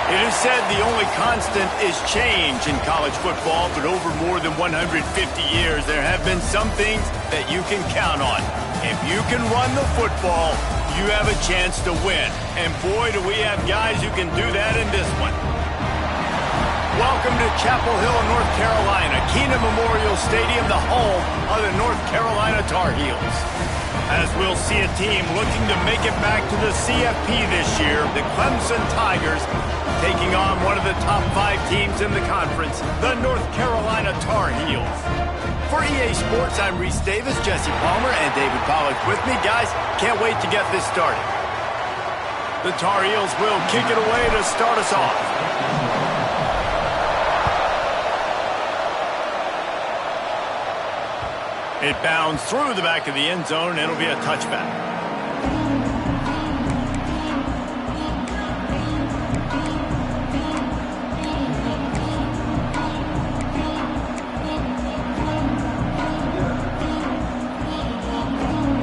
It is said the only constant is change in college football, but over more than 150 years, there have been some things that you can count on. If you can run the football, you have a chance to win. And boy, do we have guys who can do that in this one. Welcome to Chapel Hill, North Carolina, Keenan Memorial Stadium, the home of the North Carolina Tar Heels. As we'll see a team looking to make it back to the CFP this year, the Clemson Tigers taking on one of the top 5 teams in the conference, the North Carolina Tar Heels. For EA Sports, I'm Reese Davis, Jesse Palmer, and David Pollack with me. Guys, can't wait to get this started. The Tar Heels will kick it away to start us off. It bounds through the back of the end zone, and it'll be a touchback.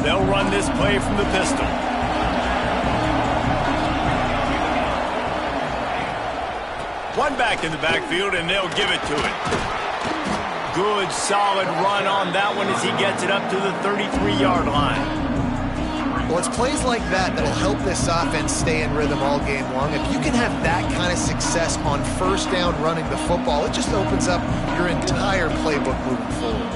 They'll run this play from the pistol. One back in the backfield, and they'll give it to it. Good, solid run on that one as he gets it up to the 33-yard line. Well, it's plays like that that'll help this offense stay in rhythm all game long. If you can have that kind of success on first down running the football, it just opens up your entire playbook moving forward.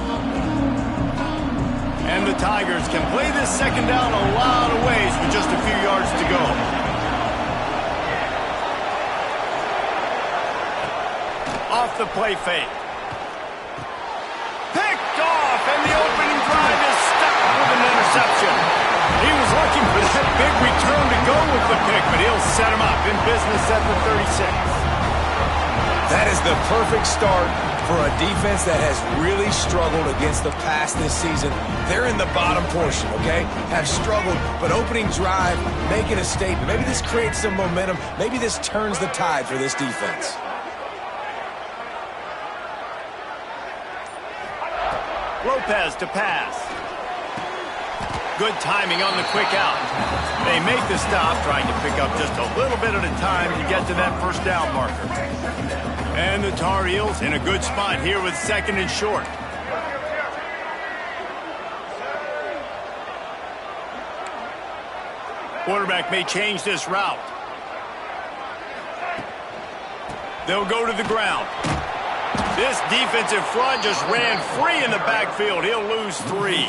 And the Tigers can play this second down a lot of ways with just a few yards to go. Off the play fake. Picked off, and the opening drive is stopped with an interception. He was looking for that big return to go with the pick, but he'll set him up in business at the 36. That is the perfect start for a defense that has really struggled against the pass this season. They're in the bottom portion, okay? Have struggled, but opening drive, making a statement. Maybe this creates some momentum. Maybe this turns the tide for this defense. Lopez to pass. Good timing on the quick out. They make the stop, trying to pick up just a little bit at a time to get to that first down marker. And the Tar Heels in a good spot here with second and short. Quarterback may change this route. They'll go to the ground. This defensive front just ran free in the backfield. He'll lose 3.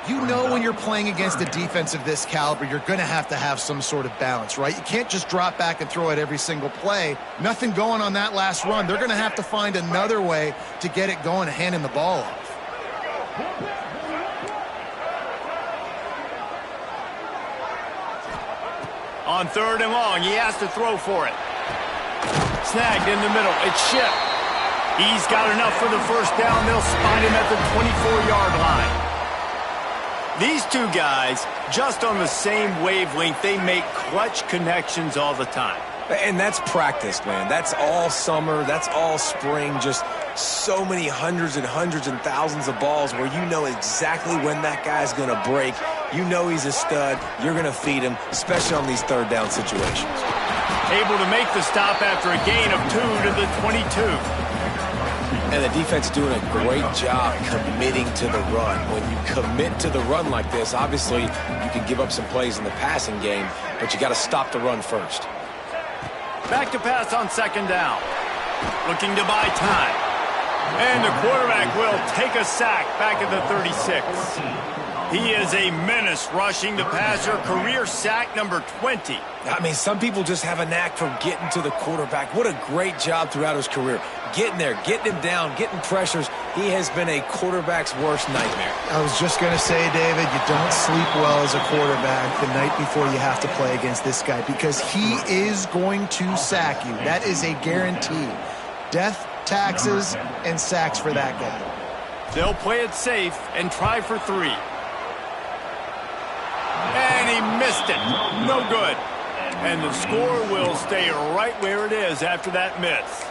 You know when you're playing against a defense of this caliber, you're going to have some sort of balance, right? You can't just drop back and throw it every single play. Nothing going on that last run. They're going to have to find another way to get it going and handing the ball off. On 3rd and long, he has to throw for it. Snagged in the middle. It's shipped. He's got enough for the first down. They'll spot him at the 24-yard line. These two guys, just on the same wavelength, they make clutch connections all the time. And that's practice, man. That's all summer. That's all spring. Just so many hundreds and thousands of balls where you know exactly when that guy's going to break. You know he's a stud. You're going to feed him, especially on these third down situations. Able to make the stop after a gain of 2 to the 22. And the defense doing a great job committing to the run. When you commit to the run like this, obviously you can give up some plays in the passing game, but you got to stop the run first. Back to pass on second down. Looking to buy time. And the quarterback will take a sack back at the 36. He is a menace rushing the passer. Career sack number 20. I mean, some people just have a knack for getting to the quarterback. What a great job throughout his career. Getting there, getting him down, getting pressures. He has been a quarterback's worst nightmare. I was just going to say, David, you don't sleep well as a quarterback the night before you have to play against this guy because he is going to sack you. That is a guarantee. Death, taxes, and sacks for that guy. They'll play it safe and try for 3. And he missed it. No good. And the score will stay right where it is after that miss.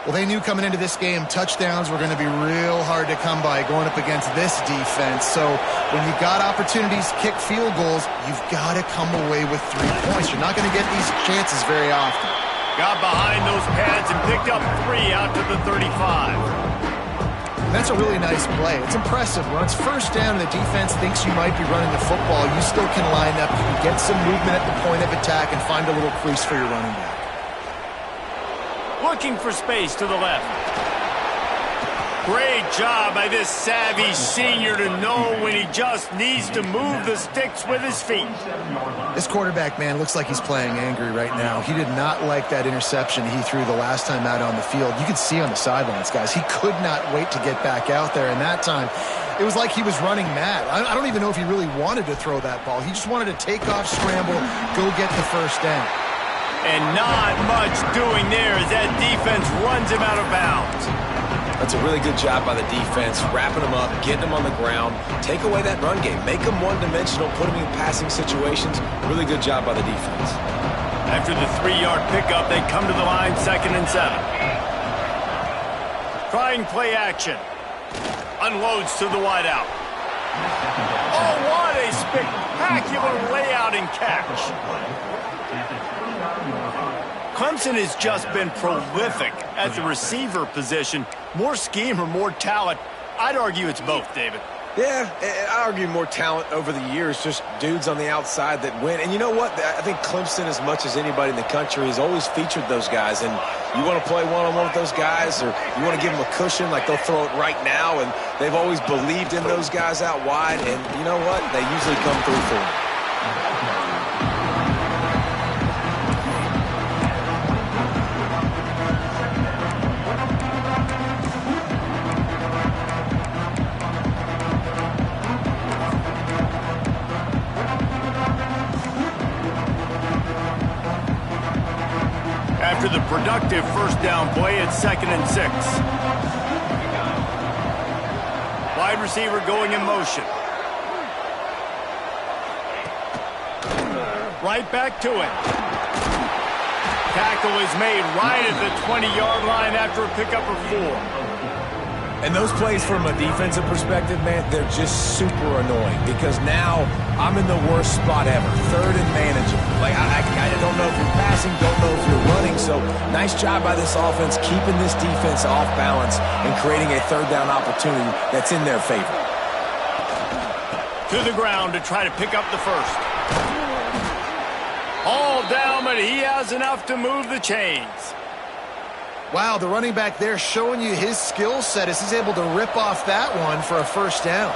Well, they knew coming into this game, touchdowns were going to be real hard to come by going up against this defense. So when you got opportunities to kick field goals, you've got to come away with 3 points. You're not going to get these chances very often. Got behind those pads and picked up 3 out to the 35. That's a really nice play. It's impressive. When it's first down and the defense thinks you might be running the football, you still can line up. You can get some movement at the point of attack and find a little crease for your running back. Looking for space to the left. Great job by this savvy senior to know when he just needs to move the sticks with his feet. This quarterback, man, looks like he's playing angry right now. He did not like that interception he threw the last time out on the field. You could see on the sidelines, guys. He could not wait to get back out there, and that time it was like he was running mad. I don't even know if he really wanted to throw that ball. He just wanted to take off, scramble, go get the first down. And not much doing there as that defense runs him out of bounds. That's a really good job by the defense, wrapping them up, getting them on the ground, take away that run game, make them one-dimensional, put them in passing situations. Really good job by the defense. After the 3-yard pickup, they come to the line 2nd and 7. Trying play action. Unloads to the wideout. Oh, what a spectacular layout and catch. Clemson has just been prolific at the receiver position. More scheme or more talent? I'd argue it's both, David. Yeah, I argue more talent over the years, just dudes on the outside that win. And you know what? I think Clemson, as much as anybody in the country, has always featured those guys. And you want to play one-on-one with those guys, or you want to give them a cushion, like they'll throw it right now. And they've always believed in those guys out wide. And you know what? They usually come through for them. After the productive first down play, it's 2nd and 6. Wide receiver going in motion. Right back to it. Tackle is made right at the 20-yard line after a pickup of 4. And those plays from a defensive perspective, man, they're just super annoying because now I'm in the worst spot ever, 3rd and manageable. Like, I don't know if you're passing, don't know if you're running, so nice job by this offense keeping this defense off balance and creating a 3rd down opportunity that's in their favor. To the ground to try to pick up the first. All down, but he has enough to move the chains. Wow, the running back there showing you his skill set as he's able to rip off that one for a first down.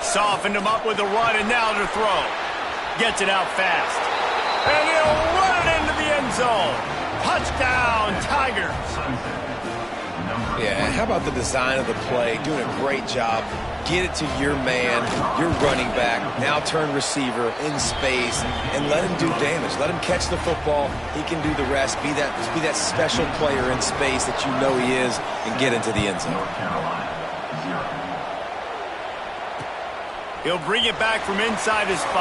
Softened him up with a run, and now to throw. Gets it out fast. And he'll run it into the end zone. Touchdown, Tigers. Yeah, how about the design of the play? Doing a great job. Get it to your man, your running back, now turn receiver in space, and let him do damage. Let him catch the football. He can do the rest. Be that special player in space that you know he is, and get into the end zone. He'll bring it back from inside his 5.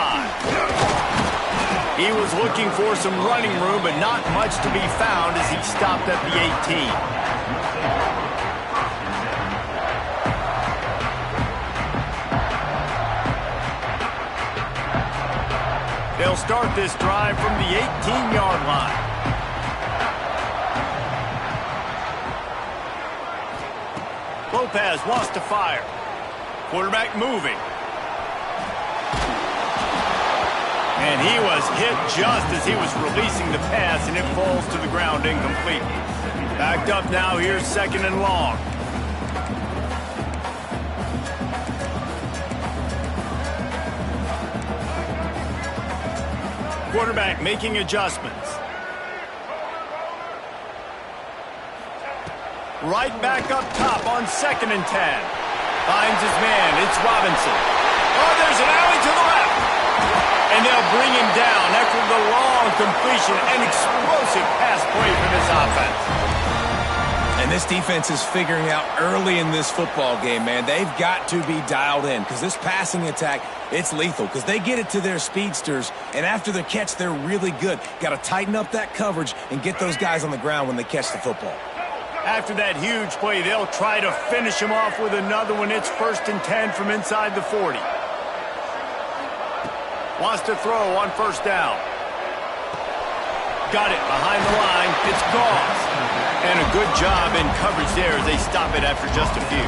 He was looking for some running room, but not much to be found as he stopped at the 18. They'll start this drive from the 18-yard line. Lopez wants to fire. Quarterback moving. And he was hit just as he was releasing the pass, and it falls to the ground incomplete. Backed up now, here's 2nd and long. Quarterback making adjustments. Right back up top on 2nd and 10. Finds his man. It's Robinson. Oh, there's an alley to the left. And they'll bring him down after the long completion. An explosive pass play for this offense. And And this defense is figuring out early in this football game, man. They've got to be dialed in because this passing attack, it's lethal because they get it to their speedsters, and after the catch, they're really good. Got to tighten up that coverage and get those guys on the ground when they catch the football. After that huge play, they'll try to finish him off with another one. It's 1st and 10 from inside the 40. Wants to throw on 1st down. Got it behind the line. It's gone. And a good job in coverage there as they stop it after just a few.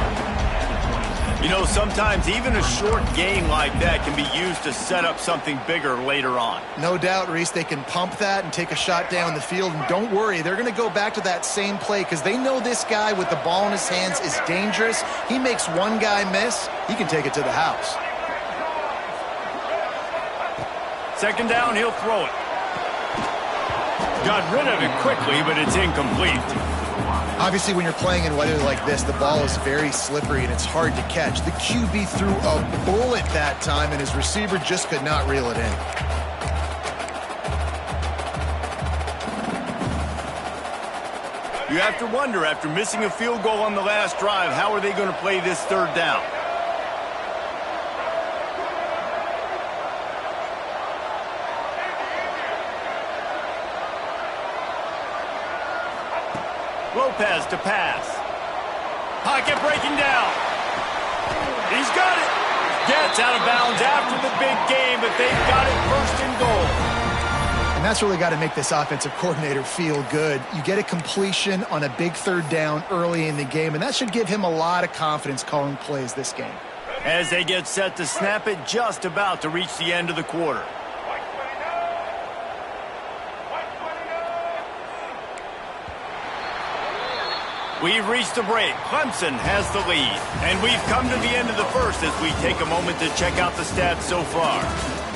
You know, sometimes even a short gain like that can be used to set up something bigger later on. No doubt, Reese, they can pump that and take a shot down the field. And don't worry, they're going to go back to that same play because they know this guy with the ball in his hands is dangerous. He makes one guy miss, he can take it to the house. 2nd down, he'll throw it. Got rid of it quickly, but it's incomplete. Obviously, when you're playing in weather like this, the ball is very slippery and it's hard to catch. The QB threw a bullet that time, and his receiver just could not reel it in. You have to wonder, after missing a field goal on the last drive, how are they going to play this 3rd down? Lopez to pass. Pocket breaking down. He's got it. Gets out of bounds after the big game, but they've got it 1st and goal. And that's really got to make this offensive coordinator feel good. You get a completion on a big 3rd down early in the game, and that should give him a lot of confidence calling plays this game. As they get set to snap it, just about to reach the end of the quarter. We've reached the break. Clemson has the lead. And we've come to the end of the 1st as we take a moment to check out the stats so far.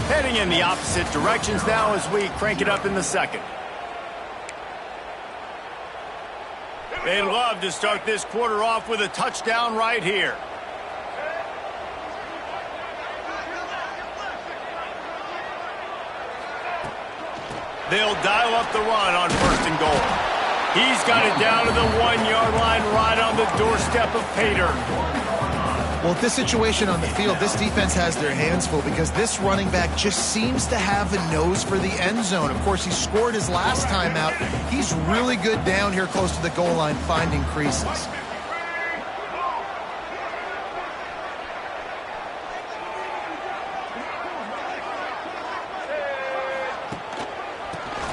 Heading in the opposite directions now as we crank it up in the 2nd. They'd love to start this quarter off with a touchdown right here. They'll dial up the run on 1st and goal. He's got it down to the 1-yard line right on the doorstep of Pater. Well, with this situation on the field, this defense has their hands full because this running back just seems to have a nose for the end zone. Of course, he scored his last time out. He's really good down here close to the goal line finding creases.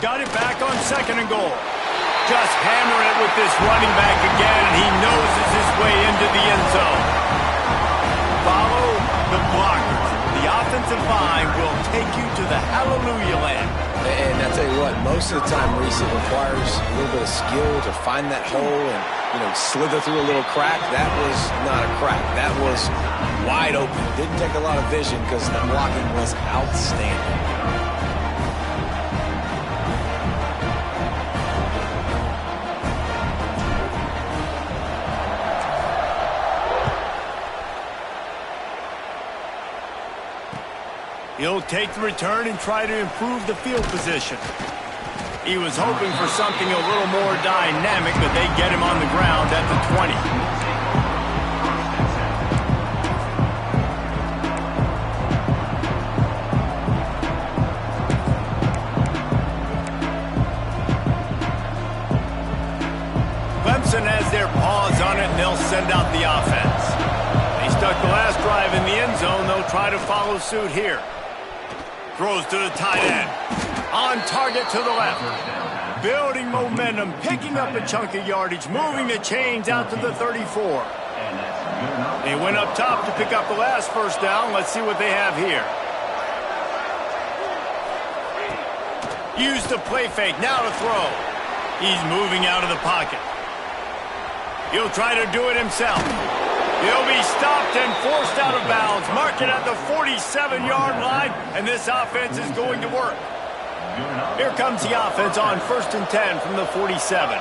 Got it back on 2nd and goal. Just hammer it with this running back again, and he noses his way into the end zone. Follow the blockers. The offensive line will take you to the hallelujah land. And I tell you what, most of the time, Reese, it requires a little bit of skill to find that hole and, slither through a little crack. That was not a crack. That was wide open. Didn't take a lot of vision because the blocking was outstanding. He'll take the return and try to improve the field position. He was hoping for something a little more dynamic, but they get him on the ground at the 20. Clemson has their paws on it, and they'll send out the offense. They stuck the last drive in the end zone. They'll try to follow suit here. Throws to the tight end. On target to the left. Building momentum, picking up a chunk of yardage, moving the chains out to the 34. They went up top to pick up the last 1st down. Let's see what they have here. Use the play fake, now to throw. He's moving out of the pocket. He'll try to do it himself. He'll be stopped and forced out of bounds. Mark it at the 47-yard line, and this offense is going to work. Here comes the offense on 1st and 10 from the 47.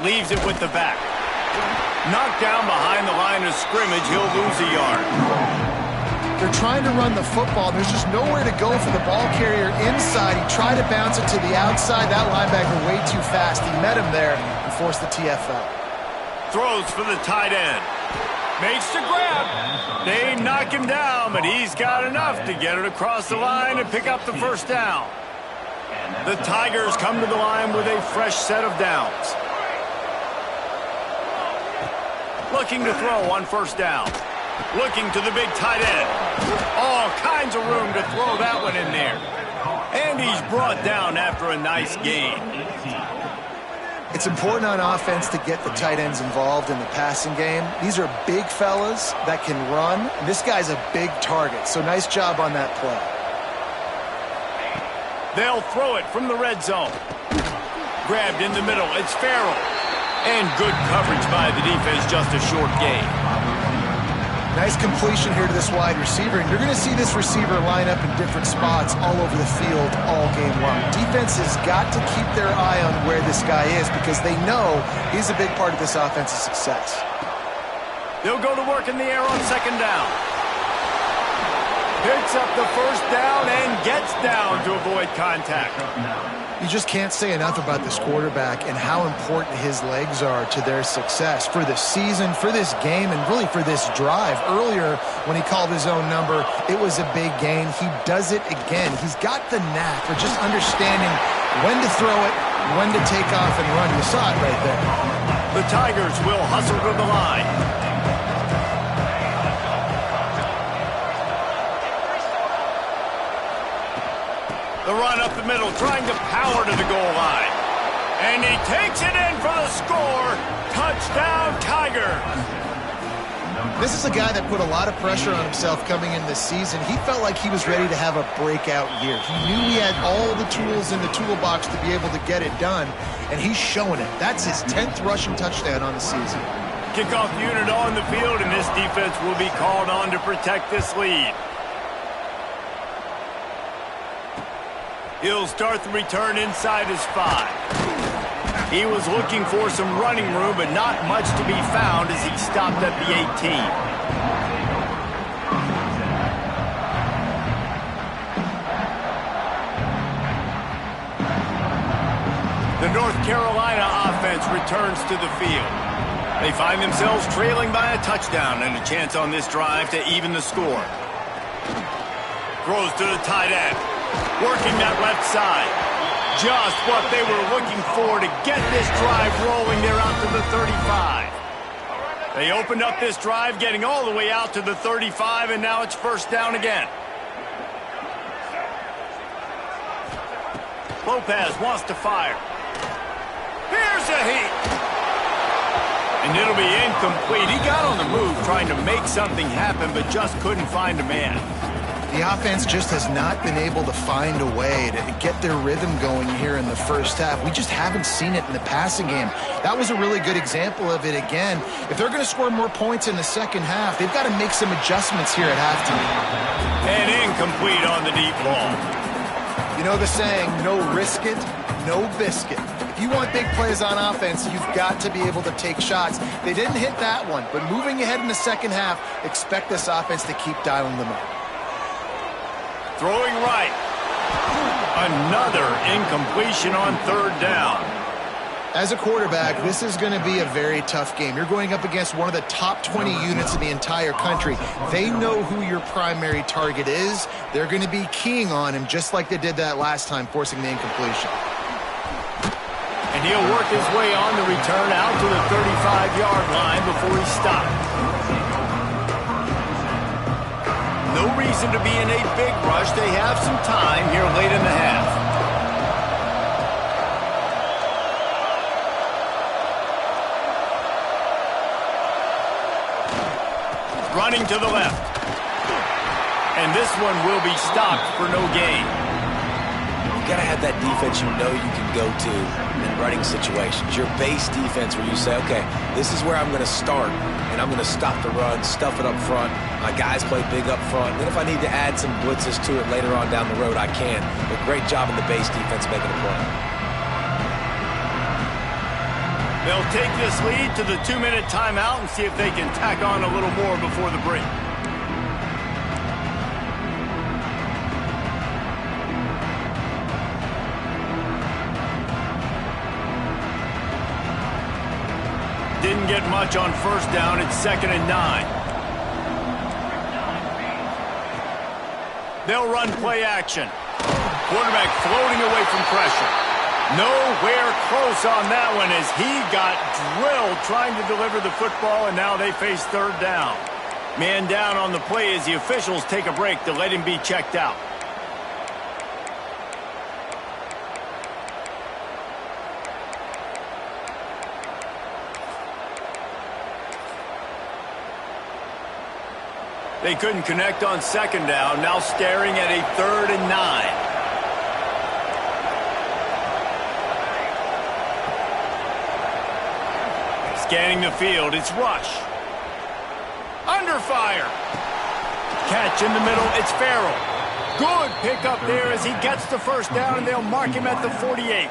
Leaves it with the back. Knocked down behind the line of scrimmage. He'll lose a yard. They're trying to run the football. There's just nowhere to go for the ball carrier inside. He tried to bounce it to the outside. That linebacker way too fast. He met him there and forced the TFL. Throws for the tight end. Makes the grab. They knock him down, but he's got enough to get it across the line and pick up the first down. The Tigers come to the line with a fresh set of downs. Looking to throw on first down. Looking to the big tight end. All kinds of room to throw that one in there. And he's brought down after a nice gain. It's important on offense to get the tight ends involved in the passing game. These are big fellas that can run. And this guy's a big target, so nice job on that play. They'll throw it from the red zone. Grabbed in the middle. It's Farrell. And good coverage by the defense, just a short gain. Nice completion here to this wide receiver, and you're going to see this receiver line up in different spots all over the field all game long. Defense has got to keep their eye on where this guy is because they know he's a big part of this offense's success. They'll go to work in the air on second down. Picks up the first down and gets down to avoid contact. You just can't say enough about this quarterback and how important his legs are to their success for this season, for this game, and really for this drive. Earlier, when he called his own number, it was a big gain. He does it again. He's got the knack for just understanding when to throw it, when to take off and run. You saw it right there. The Tigers will hustle to the line. The run up the middle, trying to power to the goal line. And he takes it in for the score. Touchdown, Tigers. This is a guy that put a lot of pressure on himself coming in this season. He felt like he was ready to have a breakout year. He knew he had all the tools in the toolbox to be able to get it done, and he's showing it. That's his 10th rushing touchdown on the season. Kickoff unit on the field, and this defense will be called on to protect this lead. He'll start the return inside his 5. He was looking for some running room, but not much to be found as he stopped at the 18. The North Carolina offense returns to the field. They find themselves trailing by a touchdown and a chance on this drive to even the score. Throws to the tight end. Working that left side. Just what they were looking for to get this drive rolling. They're out to the 35. They opened up this drive, getting all the way out to the 35, and now it's first down again. Lopez wants to fire. Here's a heat. And it'll be incomplete. He got on the move trying to make something happen, but just couldn't find a man. The offense just has not been able to find a way to get their rhythm going here in the first half. We just haven't seen it in the passing game. That was a really good example of it again. If they're going to score more points in the second half, they've got to make some adjustments here at halftime. And incomplete on the deep ball. You know the saying, no risk it, no biscuit. If you want big plays on offense, you've got to be able to take shots. They didn't hit that one, but moving ahead in the second half, expect this offense to keep dialing them up. Throwing right. Another incompletion on third down. As a quarterback, this is going to be a very tough game. You're going up against one of the top 20 units in the entire country. They know who your primary target is. They're going to be keying on him just like they did that last time, forcing the incompletion. And he'll work his way on the return out to the 35-yard line before he stopped. No reason to be in a big rush. They have some time here late in the half. Running to the left. And this one will be stopped for no gain. You got to have that defense you know you can go to in running situations. Your base defense where you say, okay, this is where I'm going to start, and I'm going to stop the run, stuff it up front. My guys play big up front. Then if I need to add some blitzes to it later on down the road, I can. But great job in the base defense making a play. They'll take this lead to the 2-minute timeout and see if they can tack on a little more before the break. much on first down. It's 2nd and 9. They'll run play action. Quarterback floating away from pressure. Nowhere close on that one as he got drilled trying to deliver the football, and now they face 3rd down. Man down on the play as the officials take a break to let him be checked out. They couldn't connect on 2nd down, now staring at a 3rd and 9. Scanning the field, it's Rush. Under fire. Catch in the middle, it's Farrell. Good pickup there as he gets the first down, and they'll mark him at the 48.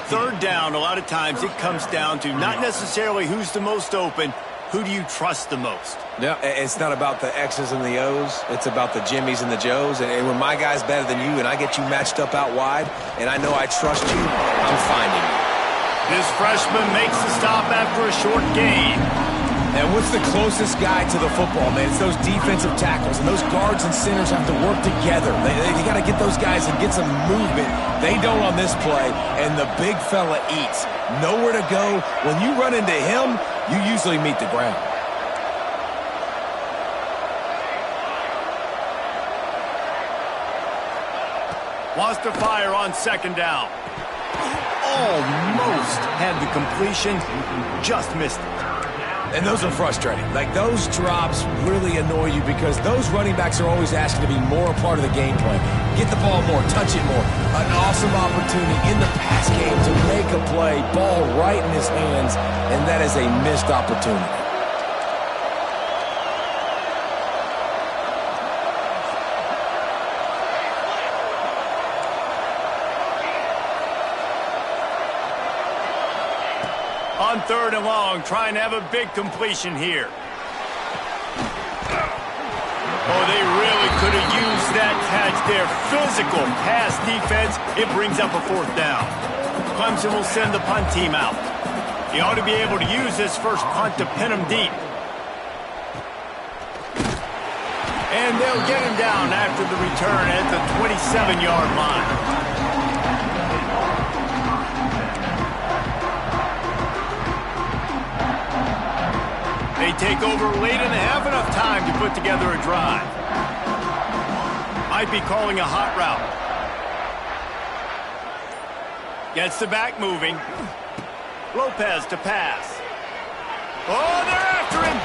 3rd down, a lot of times it comes down to not necessarily who's the most open, who do you trust the most? Yeah, it's not about the X's and the O's. It's about the Jimmies and the Joes. And when my guy's better than you and I get you matched up out wide and I know I trust you, I'm finding you. This freshman makes the stop after a short gain. And what's the closest guy to the football, man? It's those defensive tackles. And those guards and centers have to work together. They got to get those guys and get some movement. They don't on this play. And the big fella eats. Nowhere to go. When you run into him, you usually meet the ground. Wants to fire on 2nd down. Almost had the completion, just missed it. And those are frustrating. Like, those drops really annoy you because those running backs are always asking to be more a part of the game plan. Get the ball more, touch it more. An awesome opportunity in the pass game to make a play, ball right in his hands, and that is a missed opportunity. On 3rd and long, trying to have a big completion here. Oh, they really could have used that catch there. Physical pass defense. It brings up a 4th down. Clemson will send the punt team out. He ought to be able to use this first punt to pin him deep. And they'll get him down after the return at the 27-yard line. They take over late in the half, enough time to put together a drive. Might be calling a hot route. Gets the back moving. Lopez to pass. Oh, they're after him.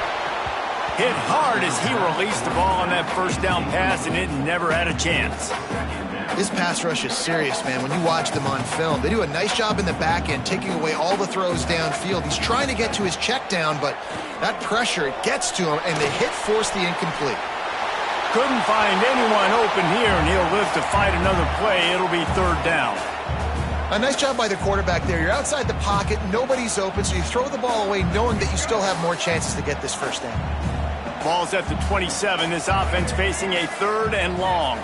Hit hard as he released the ball on that first down pass, and it never had a chance. This pass rush is serious, man. When you watch them on film, they do a nice job in the back end, taking away all the throws downfield. He's trying to get to his check down, but that pressure, it gets to him, and the hit forced the incomplete. Couldn't find anyone open here, and he'll live to fight another play. It'll be 3rd down. A nice job by the quarterback there. You're outside the pocket, nobody's open, so you throw the ball away knowing that you still have more chances to get this first down. Ball's at the 27. This offense facing a 3rd and long.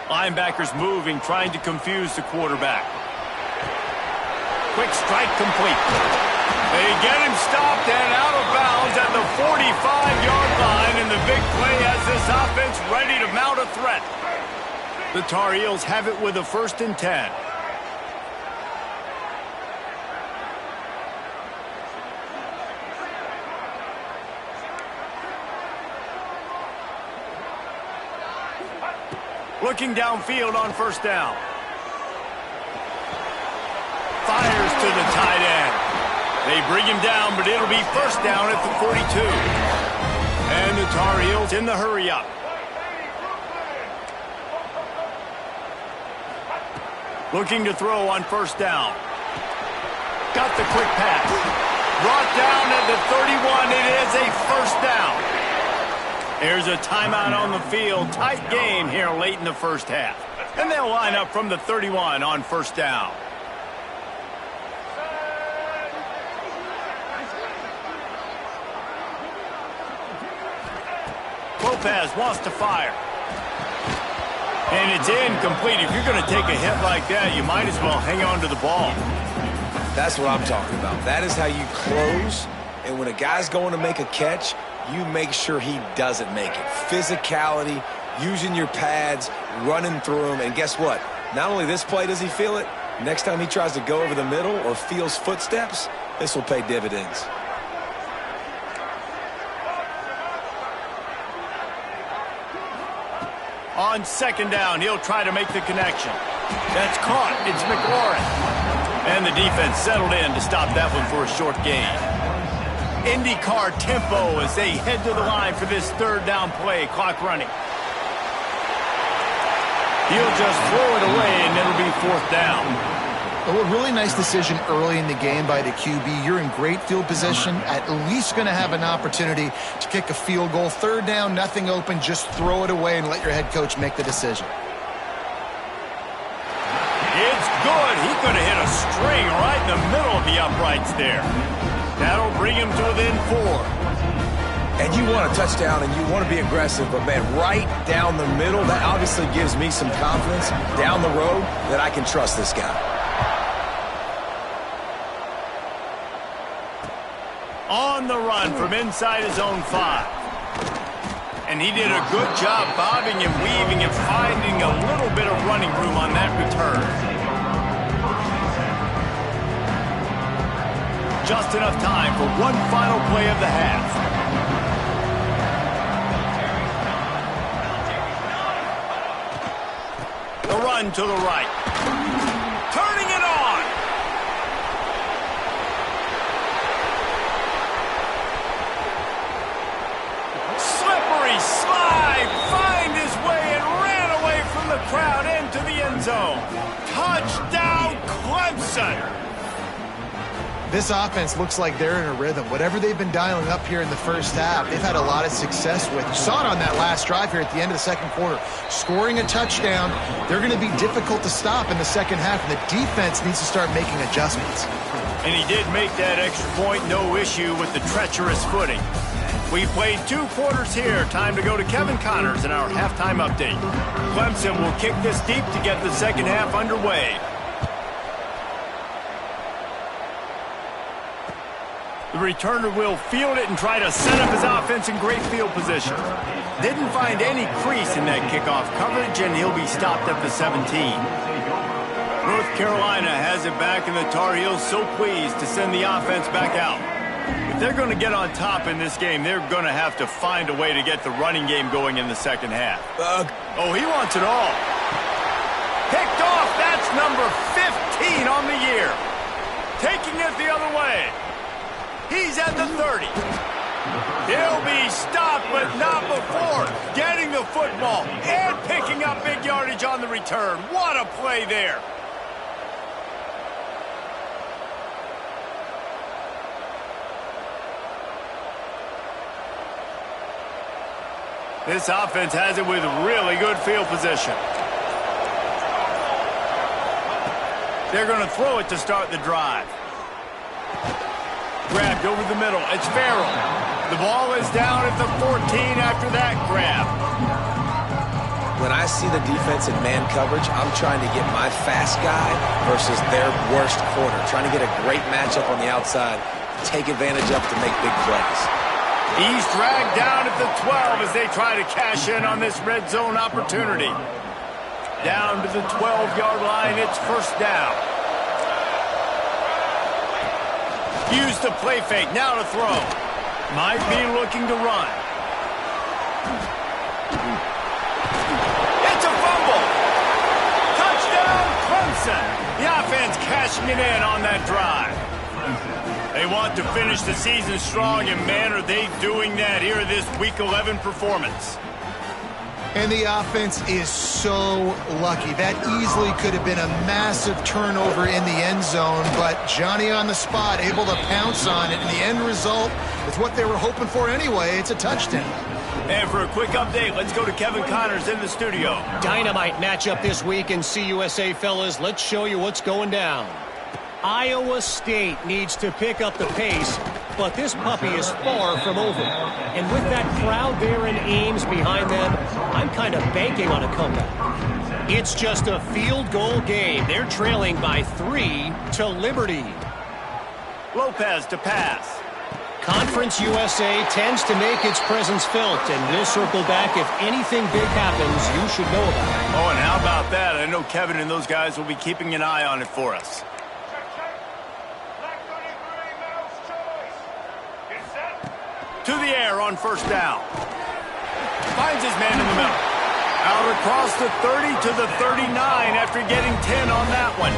Linebackers moving, trying to confuse the quarterback. Quick strike complete. They get him stopped and out of bounds at the 45-yard line, and the big play has this offense ready to mount a threat. The Tar Heels have it with a 1st and 10. Looking downfield on 1st down. Fires to the tight end. They bring him down, but it'll be 1st down at the 42. And the Tar Heels in the hurry up. Looking to throw on 1st down. Got the quick pass. Brought down at the 31. It is a 1st down. There's a timeout on the field. Tight game here late in the first half. And they'll line up from the 31 on 1st down. Lopez wants to fire. And it's incomplete. If you're going to take a hit like that, you might as well hang on to the ball. That's what I'm talking about. That is how you close. And when a guy's going to make a catch, you make sure he doesn't make it. Physicality, using your pads, running through them. And guess what? Not only this play does he feel it, next time he tries to go over the middle or feels footsteps, this will pay dividends. On second down, he'll try to make the connection. That's caught. It's McLaurin. And the defense settled in to stop that one for a short gain. IndyCar tempo as they head to the line for this third down play. Clock running. He'll just throw it away, and it'll be fourth down. A really nice decision early in the game by the QB. You're in great field position, at least going to have an opportunity to kick a field goal. Third down, nothing open, just throw it away and let your head coach make the decision. It's good. He could have hit a string right in the middle of the uprights there. That'll bring him to within 4. And you want a touchdown and you want to be aggressive, but, man, right down the middle, that obviously gives me some confidence down the road that I can trust this guy. On the run from inside his own 5. And he did a good job bobbing and weaving and finding a little bit of running room on that return. Just enough time for one final play of the half. The run to the right. Turning it on. Slippery slide. Find his way and ran away from the crowd into the end zone. Touchdown, Clemson. This offense looks like they're in a rhythm. Whatever they've been dialing up here in the first half, they've had a lot of success with. You saw it on that last drive here at the end of the second quarter. Scoring a touchdown, they're going to be difficult to stop in the second half, and the defense needs to start making adjustments. And he did make that extra point, no issue with the treacherous footing. We played 2 quarters here. Time to go to Kevin Connors in our halftime update. Clemson will kick this deep to get the second half underway. The returner will field it and try to set up his offense in great field position. Didn't find any crease in that kickoff coverage, and he'll be stopped at the 17. North Carolina has it back, and the Tar Heels so pleased to send the offense back out. If they're going to get on top in this game, they're going to have to find a way to get the running game going in the second half. Oh, he wants it all. Picked off. That's number 15 on the year. Taking it the other way. He's at the 30. He'll be stopped, but not before getting the football and picking up big yardage on the return. What a play there. This offense has it with really good field position. They're going to throw it to start the drive. Grabbed over the middle. It's Farrell. The ball is down at the 14 after that grab. When I see the defense in man coverage, I'm trying to get my fast guy versus their worst corner. Trying to get a great matchup on the outside, take advantage of it to make big plays. He's dragged down at the 12 as they try to cash in on this red zone opportunity. Down to the 12-yard line. It's first down. Use the play fake, now to throw. Might be looking to run. It's a fumble. Touchdown, Clemson. The offense cashing it in on that drive. They want to finish the season strong, and man, are they doing that here in this Week 11 performance. And the offense is so lucky. That easily could have been a massive turnover in the end zone, but Johnny on the spot, able to pounce on it. And the end result is what they were hoping for anyway. It's a touchdown. And for a quick update, let's go to Kevin Connors in the studio. Dynamite matchup this week in CUSA, fellas. Let's show you what's going down. Iowa State needs to pick up the pace, but this puppy is far from over. And with that crowd there in Ames behind them, I'm kind of banking on a comeback. It's just a field goal game. They're trailing by 3 to Liberty. Lopez to pass. Conference USA tends to make its presence felt, and we'll circle back if anything big happens you should know about. Oh, and how about that? I know Kevin and those guys will be keeping an eye on it for us. To the air on first down. Finds his man in the middle. Out across the 30 to the 39 after getting 10 on that one.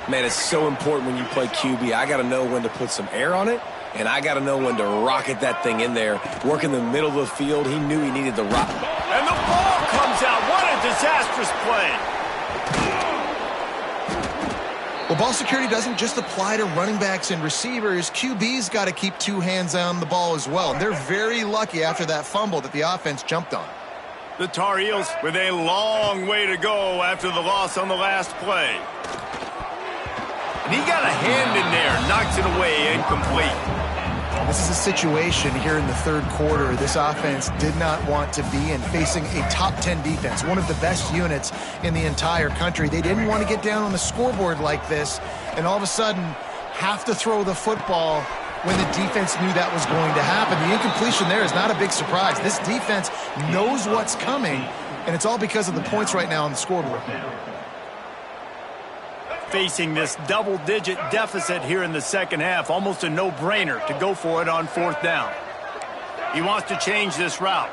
Man, it's so important when you play QB. I got to know when to put some air on it, and I got to know when to rocket that thing in there. Work in the middle of the field. He knew he needed the rock. And the ball comes out. What a disastrous play. Well, ball security doesn't just apply to running backs and receivers. QB's got to keep 2 hands on the ball as well. And they're very lucky after that fumble that the offense jumped on. The Tar Heels with a long way to go after the loss on the last play. And he got a hand in there, knocks it away, incomplete. This is a situation here in the third quarter this offense did not want to be in, facing a top 10 defense, one of the best units in the entire country. They didn't want to get down on the scoreboard like this and all of a sudden have to throw the football when the defense knew that was going to happen. The incompletion there is not a big surprise. This defense knows what's coming, and it's all because of the points right now on the scoreboard. Facing this double-digit deficit here in the second half, almost a no-brainer to go for it on fourth down. He wants to change this route.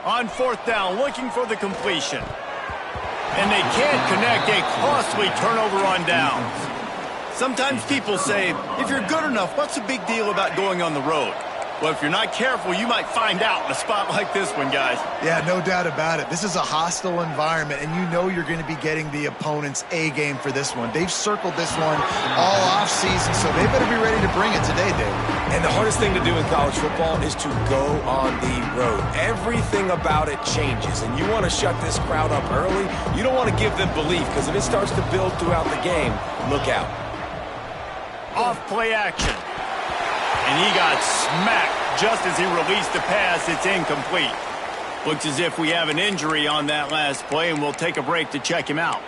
On fourth down, looking for the completion. And they can't connect, a costly turnover on downs. Sometimes people say, if you're good enough, what's the big deal about going on the road? Well, if you're not careful, you might find out in a spot like this one, guys. Yeah, no doubt about it. This is a hostile environment, and you know you're going to be getting the opponent's A game for this one. They've circled this one all offseason, so they better be ready to bring it today, Dave. And the hardest thing to do in college football is to go on the road. Everything about it changes, and you want to shut this crowd up early. You don't want to give them belief, because if it starts to build throughout the game, look out. Off play action. And he got smacked just as he released the pass. It's incomplete. Looks as if we have an injury on that last play, and we'll take a break to check him out.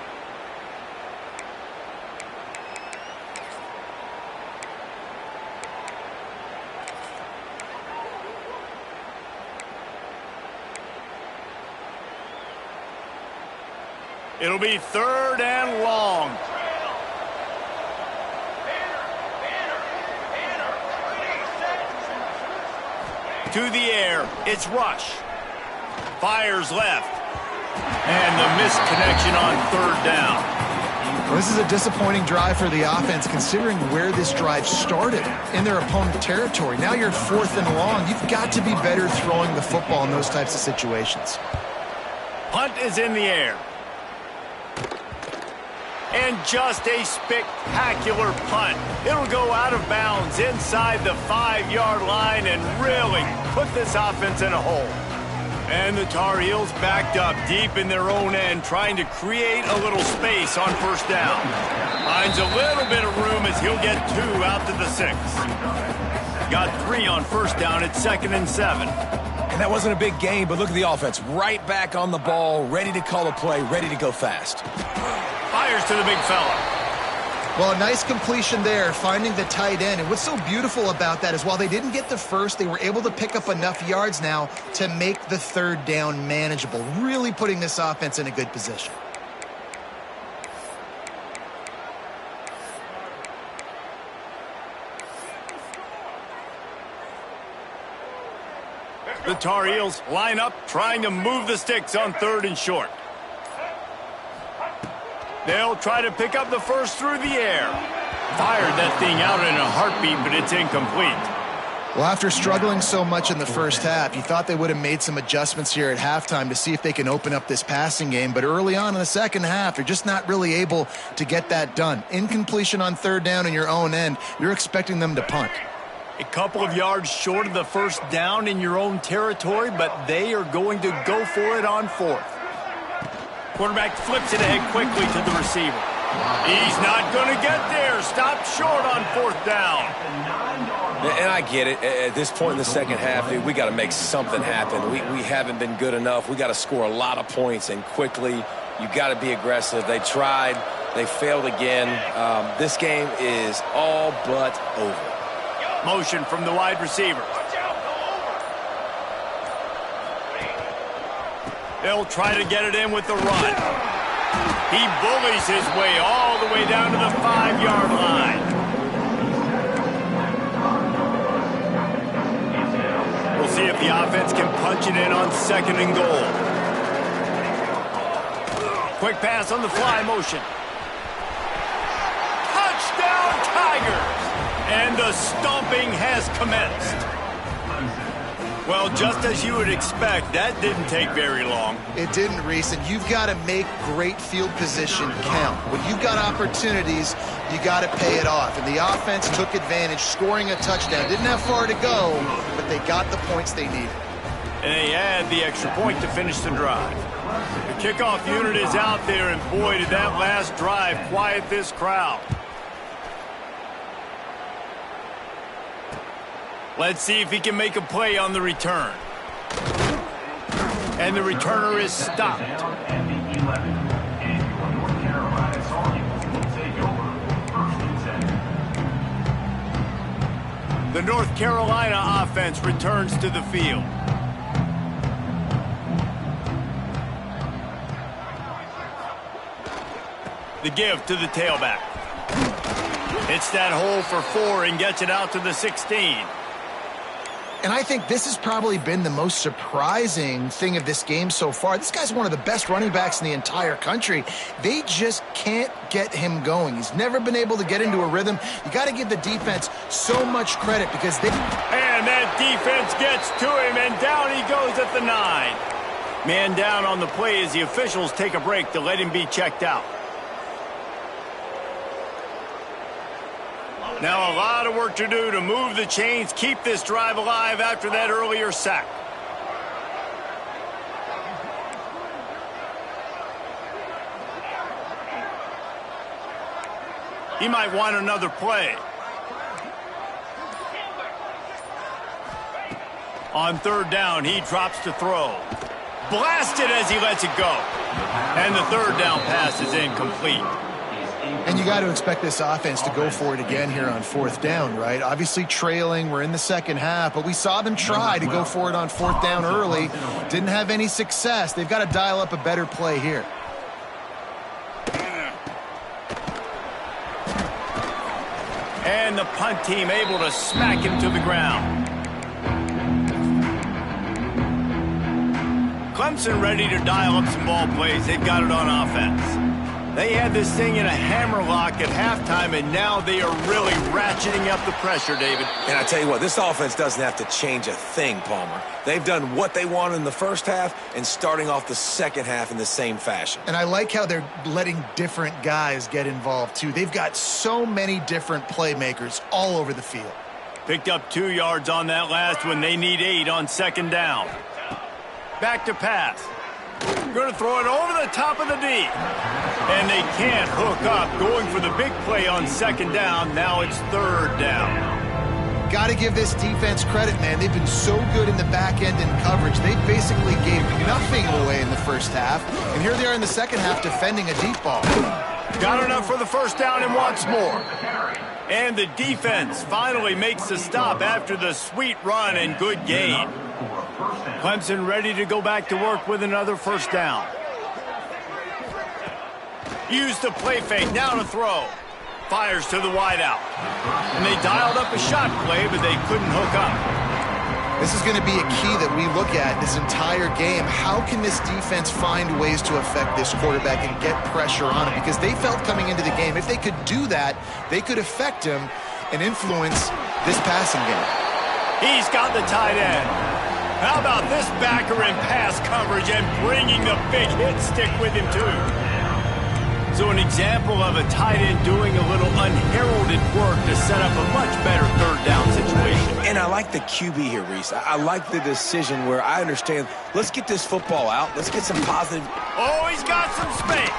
It'll be 3rd and long. To the air, it's Rush. Fires left. And the missed connection on 3rd down. Well, this is a disappointing drive for the offense, considering where this drive started in their opponent territory. Now you're 4th and long. You've got to be better throwing the football in those types of situations. Punt is in the air. And just a spectacular punt. It'll go out of bounds inside the 5-yard line and really put this offense in a hole. And the Tar Heels backed up deep in their own end, trying to create a little space on first down. Finds a little bit of room as he'll get 2 out to the 6. Got 3 on first down at 2nd and 7. And that wasn't a big gain, but look at the offense. Right back on the ball, ready to call a play, ready to go fast. Fires to the big fella. Well, a nice completion there, finding the tight end. And what's so beautiful about that is while they didn't get the first, they were able to pick up enough yards now to make the 3rd down manageable, really putting this offense in a good position. The Tar Heels line up, trying to move the sticks on 3rd and short. They'll try to pick up the first through the air. Fired that thing out in a heartbeat, but it's incomplete. Well, after struggling so much in the first half, you thought they would have made some adjustments here at halftime to see if they can open up this passing game. But early on in the second half, you're just not really able to get that done. Incompletion on 3rd down in your own end, you're expecting them to punt. A couple of yards short of the first down in your own territory, but they are going to go for it on 4th. Quarterback flips it ahead quickly to the receiver. He's not going to get there. Stop short on 4th down. And I get it. At this point in the second half, dude, we got to make something happen. We haven't been good enough. We got to score a lot of points and quickly. You got to be aggressive. They tried. They failed again. This game is all but over. Motion from the wide receiver. They'll try to get it in with the run. He bullies his way all the way down to the 5-yard line. We'll see if the offense can punch it in on 2nd and goal. Quick pass on the fly motion. Touchdown Tigers! And the stomping has commenced. Well, just as you would expect, that didn't take very long. It didn't, Reese, and you've got to make great field position count. When you've got opportunities, you got to pay it off. And the offense took advantage, scoring a touchdown. Didn't have far to go, but they got the points they needed. And they had the extra point to finish the drive. The kickoff unit is out there, and boy, did that last drive quiet this crowd. Let's see if he can make a play on the return. And the returner is stopped. The North Carolina offense returns to the field. The give to the tailback. Hits that hole for 4 and gets it out to the 16. And I think this has probably been the most surprising thing of this game so far. This guy's one of the best running backs in the entire country. They just can't get him going. He's never been able to get into a rhythm. You got to give the defense so much credit because they... And that defense gets to him, and down he goes at the 9. Man down on the play as the officials take a break to let him be checked out. Now a lot of work to do to move the chains, keep this drive alive after that earlier sack. He might want another play. On 3rd down, he drops to throw. Blasted as he lets it go. And the 3rd down pass is incomplete. And you got to expect this offense to go for it again here on 4th down, right? Obviously trailing, we're in the second half, but we saw them try to go for it on 4th down early. Didn't have any success. They've got to dial up a better play here. And the punt team able to smack him to the ground. Clemson ready to dial up some ball plays. They've got it on offense. They had this thing in a hammerlock at halftime, and now they are really ratcheting up the pressure, David. And I tell you what, this offense doesn't have to change a thing, Palmer. They've done what they wanted in the first half and starting off the second half in the same fashion. And I like how they're letting different guys get involved, too. They've got so many different playmakers all over the field. Picked up 2 yards on that last one. They need 8 on 2nd down. Back to pass. Going to throw it over the top of the D. And they can't hook up. Going for the big play on 2nd down. Now it's 3rd down. Got to give this defense credit, man. They've been so good in the back end in coverage. They basically gave nothing away in the first half. And here they are in the second half defending a deep ball. Got enough for the 1st down and wants more. And the defense finally makes the stop after the sweet run and good gain. Clemson ready to go back to work with another 1st down. Use the play fake, now to throw. Fires to the wideout. And they dialed up a shot play, but they couldn't hook up. This is going to be a key that we look at this entire game. How can this defense find ways to affect this quarterback and get pressure on him? Because they felt coming into the game, if they could do that, they could affect him and influence this passing game. He's got the tight end. How about this backer in pass coverage and bringing the big hit stick with him, too? So an example of a tight end doing a little unheralded work to set up a much better 3rd down situation. And I like the QB here, Reese. I like the decision where I understand, let's get this football out. Let's get some positive. Oh, he's got some space.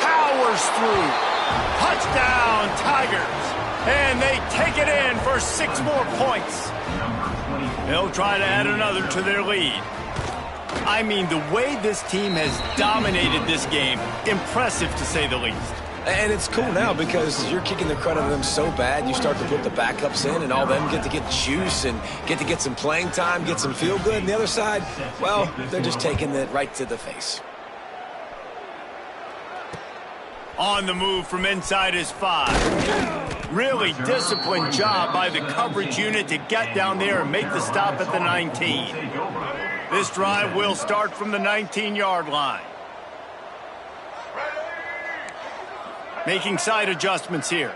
Powers through. Touchdown, Tigers. And they take it in for 6 more points. They'll try to add another to their lead. I mean, the way this team has dominated this game, impressive to say the least. And it's cool now because you're kicking the crud out of them so bad, you start to put the backups in, and all them get to get juice and get to get some playing time, get some feel good. And the other side, well, they're just taking it right to the face. On the move from inside his 5. Really disciplined job by the coverage unit to get down there and make the stop at the 19. This drive will start from the 19-yard line. Making side adjustments here.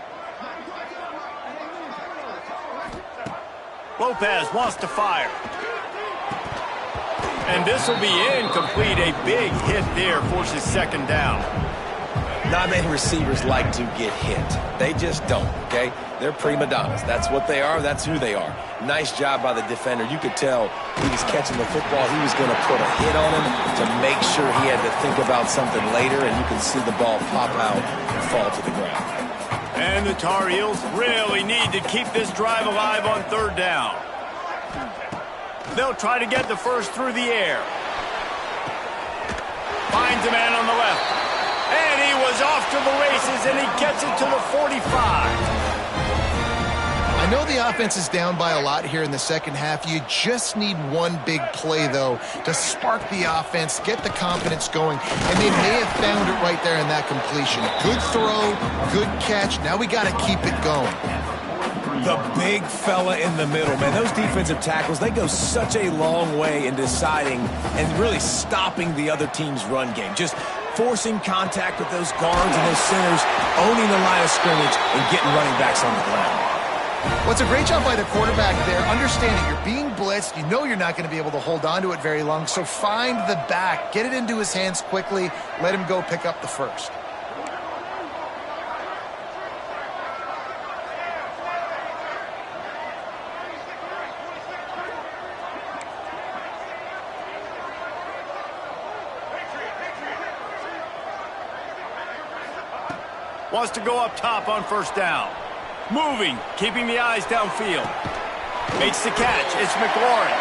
Lopez wants to fire. And this will be incomplete. A big hit there forces 2nd down. Not many receivers like to get hit. They just don't, okay? They're prima donnas. That's what they are. That's who they are. Nice job by the defender. You could tell he was catching the football. He was going to put a hit on him to make sure he had to think about something later, and you can see the ball pop out and fall to the ground. And the Tar Heels really need to keep this drive alive on 3rd down. They'll try to get the first through the air. Finds a man on the left. And he was off to the races, and he gets it to the 45. I know the offense is down by a lot here in the second half. You just need one big play, though, to spark the offense, get the confidence going, and they may have found it right there in that completion. Good throw, good catch. Now we got to keep it going. The big fella in the middle, man. Those defensive tackles, they go such a long way in deciding and really stopping the other team's run game. Just forcing contact with those guards and those centers, owning the line of scrimmage, and getting running backs on the ground. Well, it's a great job by the quarterback there, understanding you're being blitzed. You know you're not going to be able to hold on to it very long, so find the back. Get it into his hands quickly. Let him go pick up the first. Wants to go up top on 1st down. Moving, keeping the eyes downfield. Makes the catch. It's McLaurin.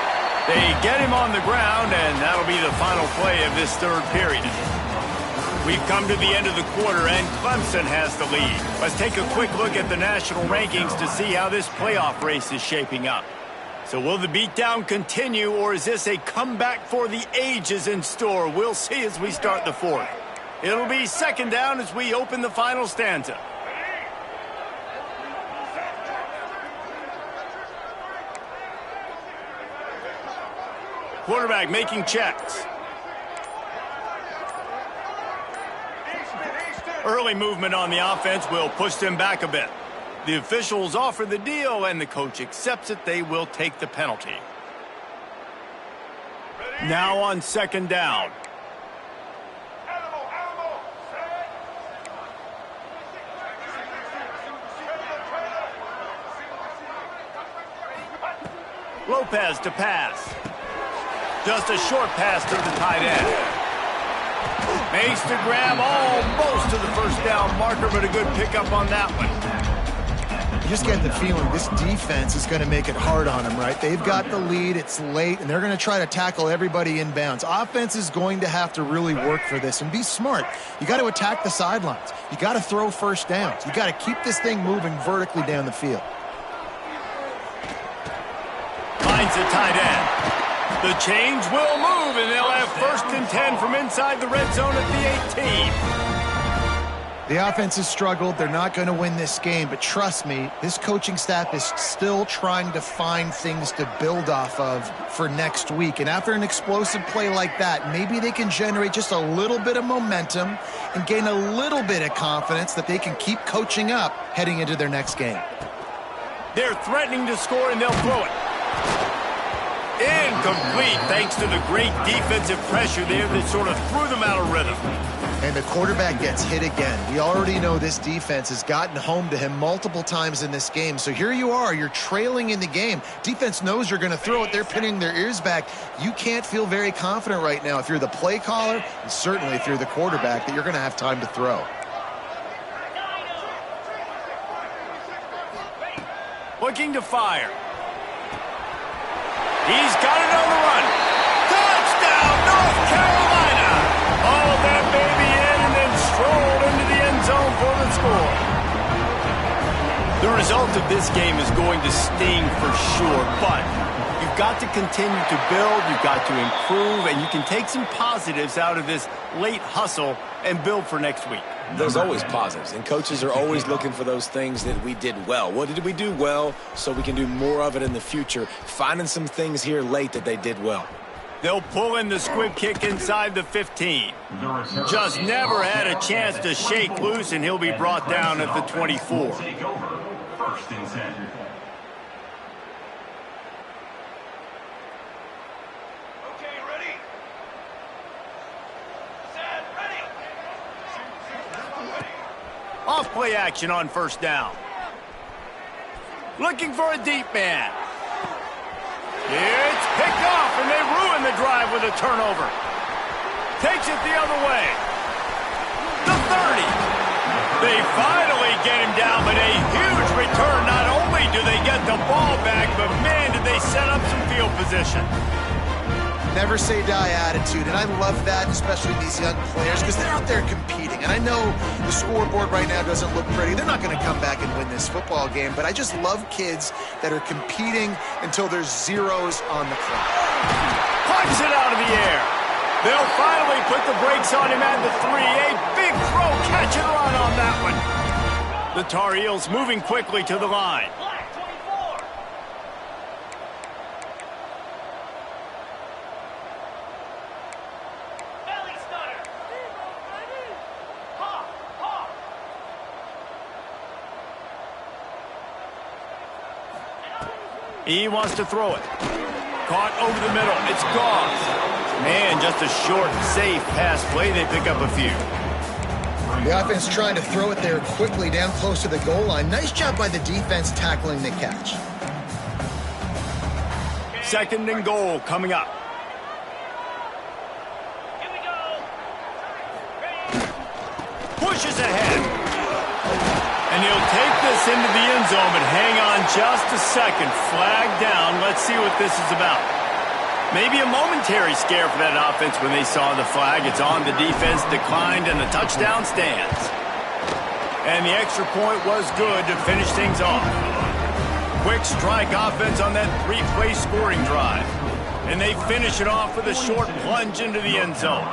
They get him on the ground, and that'll be the final play of this 3rd period. We've come to the end of the quarter, and Clemson has the lead. Let's take a quick look at the national rankings to see how this playoff race is shaping up. So will the beatdown continue, or is this a comeback for the ages in store? We'll see as we start the 4th. It'll be 2nd down as we open the final stanza. Quarterback making checks. Early movement on the offense will push them back a bit. The officials offer the deal, and the coach accepts it. They will take the penalty. Now on 2nd down. Lopez to pass. Just a short pass to the tight end. Makes the grab almost to the 1st down marker, but a good pickup on that one. You just get the feeling this defense is going to make it hard on them, right? They've got the lead, it's late, and they're going to try to tackle everybody inbounds. Offense is going to have to really work for this and be smart. You got to attack the sidelines. You got to throw 1st downs. You got to keep this thing moving vertically down the field. Finds a tight end. The change will move, and they'll have 1st and 10 from inside the red zone at the 18. The offense has struggled. They're not going to win this game, but trust me, this coaching staff is still trying to find things to build off of for next week. And after an explosive play like that, maybe they can generate just a little bit of momentum and gain a little bit of confidence that they can keep coaching up heading into their next game. They're threatening to score, and they'll throw it. Incomplete, thanks to the great defensive pressure there that sort of threw them out of rhythm. And the quarterback gets hit again. We already know this defense has gotten home to him multiple times in this game. So here you are, you're trailing in the game. Defense knows you're going to throw it. They're pinning their ears back. You can't feel very confident right now if you're the play caller, and certainly if you're the quarterback, that you're going to have time to throw. Looking to fire. He's got it on the run. Touchdown, North Carolina! Hauled that baby in and then strolled into the end zone for the score. The result of this game is going to sting for sure, but you've got to continue to build, you've got to improve, and you can take some positives out of this late hustle and build for next week. There's always positives, and coaches are always looking for those things that we did well. What did we do well so we can do more of it in the future? Finding some things here late that they did well. They'll pull in the squib kick inside the 15. Just never had a chance to shake loose, and he'll be brought down at the 24. First and 10. Off play action on first down. Looking for a deep man. It's picked off, and they ruin the drive with a turnover. Takes it the other way. The 30. They finally get him down, but a huge return. Not only do they get the ball back, but man, did they set up some field position. Never say die attitude, and I love that, especially these young players, because they're out there competing. And I know the scoreboard right now doesn't look pretty. They're not going to come back and win this football game, but I just love kids that are competing until there's zeros on the clock. Punches it out of the air. They'll finally put the brakes on him at the 3. A big throw, catch and run on that one. The Tar Heels moving quickly to the line. He wants to throw it. Caught over the middle. It's gone. Man, just a short, safe pass play. They pick up a few. The offense trying to throw it there quickly down close to the goal line. Nice job by the defense tackling the catch. Second and goal coming up. Here we go. Pushes ahead. And he'll take this into the end zone, but hang on just a second. Flag down. Let's see what this is about. Maybe a momentary scare for that offense when they saw the flag. It's on. The defense declined, and the touchdown stands. And the extra point was good to finish things off. Quick strike offense on that 3-play scoring drive. And they finish it off with a short plunge into the end zone.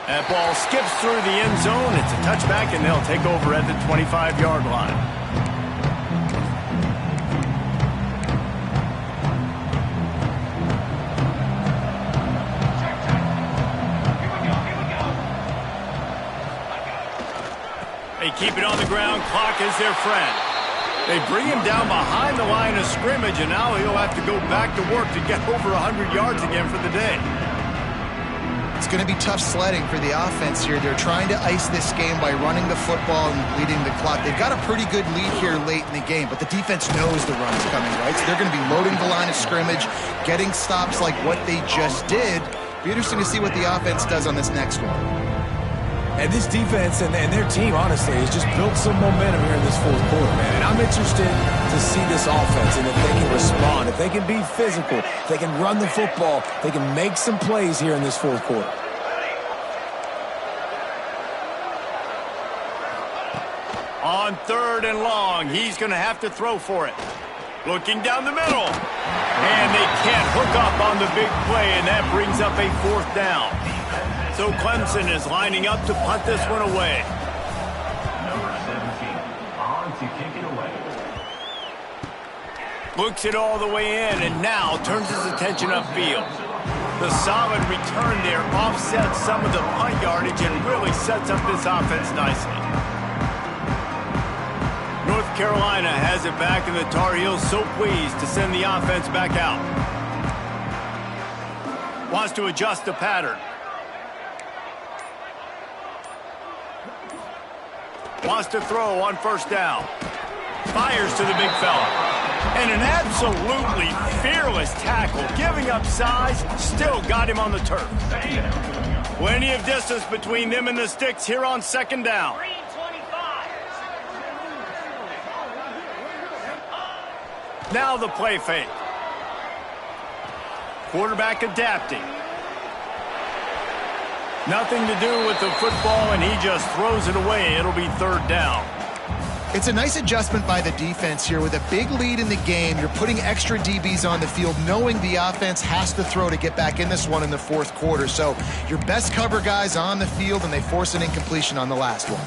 That ball skips through the end zone. It's a touchback, and they'll take over at the 25-yard line. They keep it on the ground. Clock is their friend. They bring him down behind the line of scrimmage, and now he'll have to go back to work to get over 100 yards again for the day. It's going to be tough sledding for the offense here. They're trying to ice this game by running the football and leading the clock. They've got a pretty good lead here late in the game, but the defense knows the run's coming, right? So they're going to be loading the line of scrimmage, getting stops like what they just did. Be interesting to see what the offense does on this next one. And this defense and their team, honestly, has just built some momentum here in this fourth quarter, man. And I'm interested to see this offense and if they can respond, if they can be physical, if they can run the football, they can make some plays here in this fourth quarter. On third and long, he's going to have to throw for it. Looking down the middle. And they can't hook up on the big play, and that brings up a fourth down. So Clemson is lining up to punt this one away. Number 17, on to kick it away. Looks it all the way in, and now turns his attention upfield. The solid return there offsets some of the punt yardage and really sets up this offense nicely. North Carolina has it back, and the Tar Heels so pleased to send the offense back out. Wants to adjust the pattern. Wants to throw on first down. Fires to the big fella. And an absolutely fearless tackle. Giving up size, still got him on the turf. Plenty of distance between them and the sticks here on second down. Now the play fake. Quarterback adapting. Nothing to do with the football, and he just throws it away. It'll be third down. It's a nice adjustment by the defense here. With a big lead in the game, you're putting extra DBs on the field, knowing the offense has to throw to get back in this one in the fourth quarter. So your best cover guys on the field, and they force an incompletion on the last one.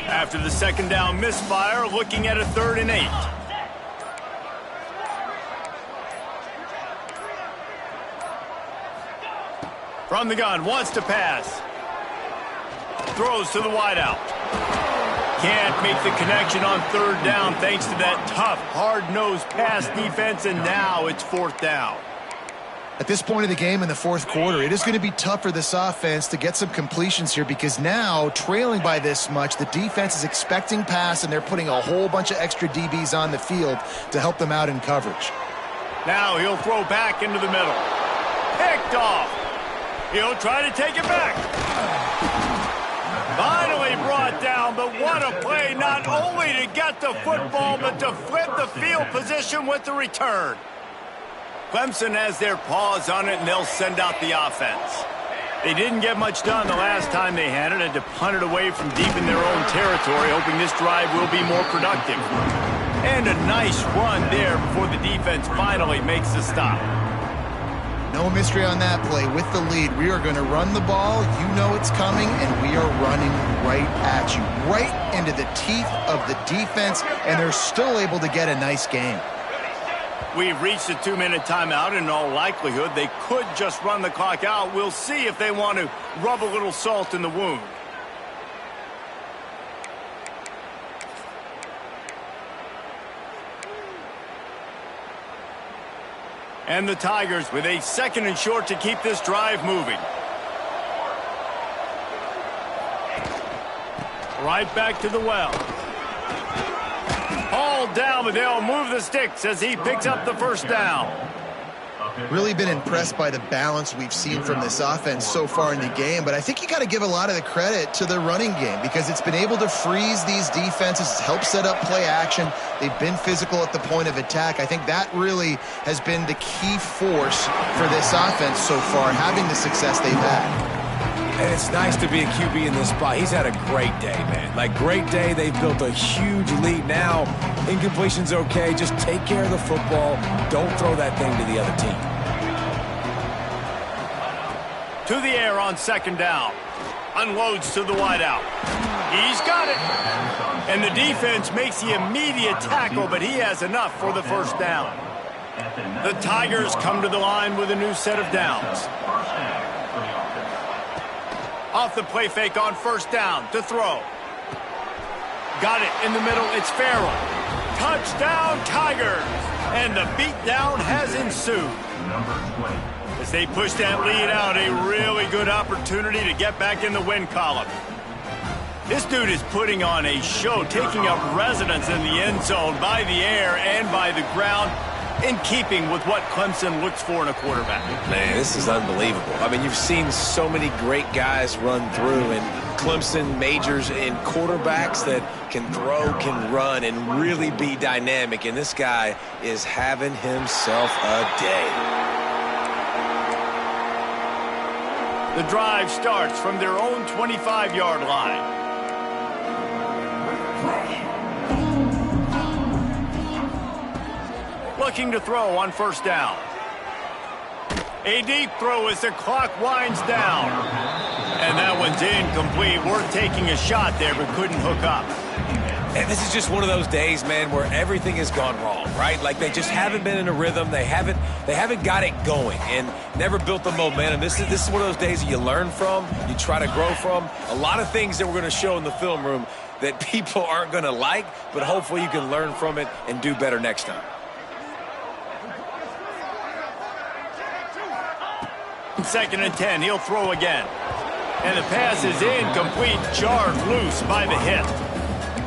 After the second down misfire, looking at a 3rd and 8. From the gun, wants to pass. Throws to the wideout. Can't make the connection on 3rd down thanks to that tough, hard-nosed pass defense, and now it's 4th down. At this point of the game in the fourth quarter, it is going to be tough for this offense to get some completions here, because now, trailing by this much, the defense is expecting pass, and they're putting a whole bunch of extra DBs on the field to help them out in coverage. Now he'll throw back into the middle. Picked off. He'll try to take it back. Finally brought down, but what a play, not only to get the football, but to flip the field position with the return. Clemson has their paws on it, and they'll send out the offense. They didn't get much done the last time they had it, and to punt it away from deep in their own territory, hoping this drive will be more productive. And a nice run there before the defense finally makes the stop. No mystery on that play. With the lead, we are going to run the ball. You know it's coming, and we are running right at you, right into the teeth of the defense, and they're still able to get a nice game. We've reached a 2-minute timeout, and in all likelihood, they could just run the clock out. We'll see if they want to rub a little salt in the wound. And the Tigers with a 2nd and short to keep this drive moving. Right back to the well. All down, but they'll move the sticks as he picks up the first down. Really been impressed by the balance we've seen from this offense so far in the game, but I think you got to give a lot of the credit to the running game, because it's been able to freeze these defenses, help set up play action. They've been physical at the point of attack. I think that really has been the key force for this offense so far, having the success they've had. And it's nice to be a QB in this spot. He's had a great day, man. Like, great day. They've built a huge lead. Now, incompletion's okay. Just take care of the football. Don't throw that thing to the other team. To the air on 2nd down. Unloads to the wideout. He's got it. And the defense makes the immediate tackle, but he has enough for the first down. The Tigers come to the line with a new set of downs. Off the play fake on 1st down to throw. Got it in the middle. It's Farrell. Touchdown, Tigers. And the beatdown has ensued. As they push that lead out, a really good opportunity to get back in the win column. This dude is putting on a show, taking up residence in the end zone by the air and by the ground, in keeping with what Clemson looks for in a quarterback. Man, this is unbelievable. I mean, you've seen so many great guys run through, and Clemson majors in quarterbacks that can throw, can run, and really be dynamic, and this guy is having himself a day. The drive starts from their own 25-yard line. Looking to throw on 1st down. A deep throw as the clock winds down. And that one's incomplete. Worth taking a shot there, but couldn't hook up. And this is just one of those days, man, where everything has gone wrong, right? Like, they just haven't been in a rhythm. They haven't got it going and never built the momentum. This is one of those days that you learn from, you try to grow from. A lot of things that we're going to show in the film room that people aren't going to like, but hopefully you can learn from it and do better next time. 2nd and 10, he'll throw again. And the pass is incomplete, jarred loose by the hit.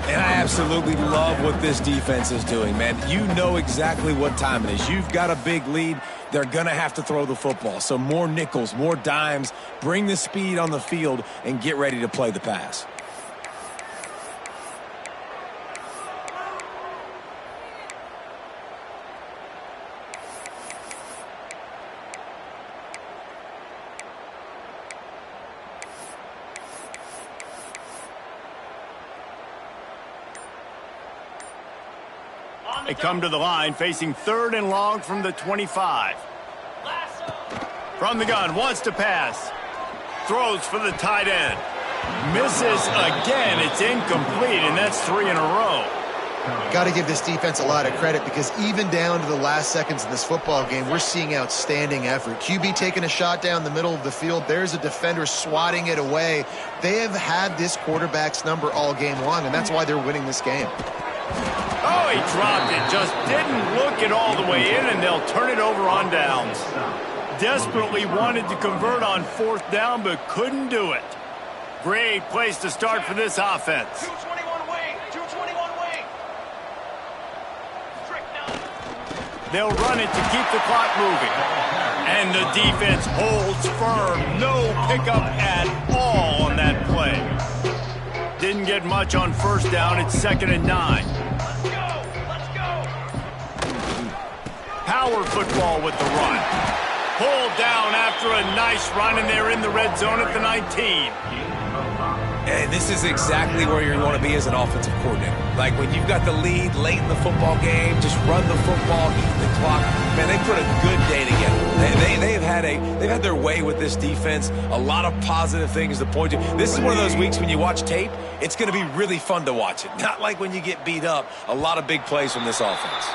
And I absolutely love what this defense is doing, man. You know exactly what time it is. You've got a big lead. They're going to have to throw the football. So more nickels, more dimes, bring the speed on the field, and get ready to play the pass. They come to the line facing 3rd and long from the 25. From the gun, wants to pass. Throws for the tight end. Misses again. It's incomplete, and that's 3 in a row. Got to give this defense a lot of credit because even down to the last seconds of this football game, we're seeing outstanding effort. QB taking a shot down the middle of the field. There's a defender swatting it away. They have had this quarterback's number all game long, and that's why they're winning this game. Oh, he dropped it. Just didn't look it all the way in, and they'll turn it over on downs. Desperately wanted to convert on 4th down, but couldn't do it. Great place to start for this offense. 221 wing. 221 wing. They'll run it to keep the clock moving. And the defense holds firm. No pickup at all on that play. Didn't get much on 1st down. It's 2nd and 9. Let's go. Power football with the run. Pulled down after a nice run, and they're in the red zone at the 19. And this is exactly where you want to be as an offensive coordinator. Like when you've got the lead late in the football game, just run the football, eat the clock. Man, they put a good day together. They've had their way with this defense. A lot of positive things to point to. This is one of those weeks when you watch tape, it's going to be really fun to watch it. Not like when you get beat up. A lot of big plays from this offense.